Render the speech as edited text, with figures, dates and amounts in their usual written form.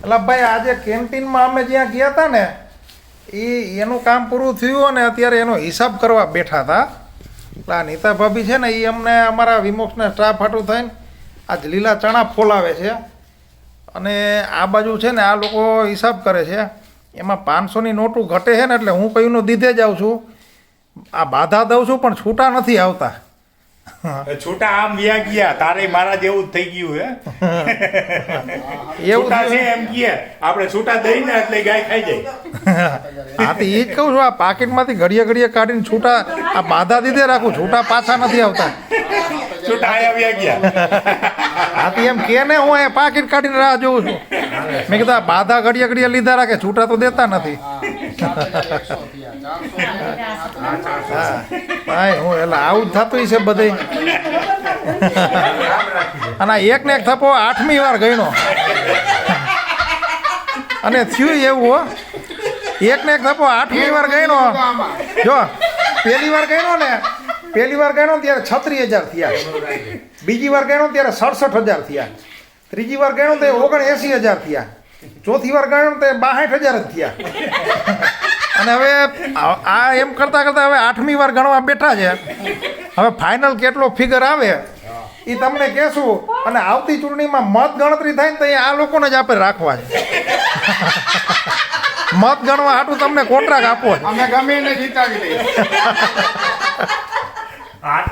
એટલે ભાઈ આજે કેન્ટીનમાં અમે જ્યાં ગયા હતા ને એનું કામ પૂરું થયું અને અત્યારે એનો હિસાબ કરવા બેઠા હતા. એટલે આ નીતા ભાભી છે ને એ અમને અમારા વિમોક્ષના સ્ટાફ હાટું થઈને આજ લીલા ચણા ફોલાવે છે અને આ બાજુ છે ને આ લોકો હિસાબ કરે છે. એમાં 500ની નોટું ઘટે છે ને એટલે હું કયુંનું દીધે જ આવું છું. આ બાધા દઉં છું પણ છૂટા નથી આવતા. છૂટા આમ વ્યા ગયા તારે મારા જેવું જ થઈ ગયું હે એવું છે એમ કે આપણે છૂટા દઈને એટલે ગાય ખાઈ જાય. હા તો એ જ કહું છું. આ પાકીટમાંથી ઘડીએ ઘડીએ કાઢીને છૂટા આ બાધા દીધે રાખું, છૂટા પાછા નથી આવતા. છૂટા આવ્યા ગયા. હા તો એમ કે ને હું અહીંયા પાકીટ કાઢીને રાહ જોઉં છું. મેં કીધું આ બાધા ઘડીએ ઘડીએ લીધા રાખે, છૂટા તો દેતા નથી. હા હું એટલે આવું જ થતું છે બધે. અને એક ને એક થપ્પો 8મી વાર ગણ્યો અને થયું એવું હો. એક ને એક થપ્પો 8મી વાર ગણ્યો. જો પહેલી વાર ગણ્યો ને ત્યારે 36,000 થયા. બીજી વાર ગણ્યો ત્યારે 67,000 થયા. ત્રીજી વાર ગણ્યો તો 79,000 થયા. ચોથી વાર ગણ્યો તો 62,000 જ થયા. અને હવે આ એમ કરતાં કરતાં હવે 8મી વાર ગણવા બેઠા છે. હવે ફાઇનલ કેટલો ફિગર આવે એ તમને કહેશું. અને આવતી ચૂંટણીમાં મત ગણતરી થાય ને તો આ લોકોને જ આપણે રાખવા છે. મત ગણવા હાટું તમને કોન્ટ્રાક્ટ આપવો છે. અમે ગમે એને જીતાવી દઈએ.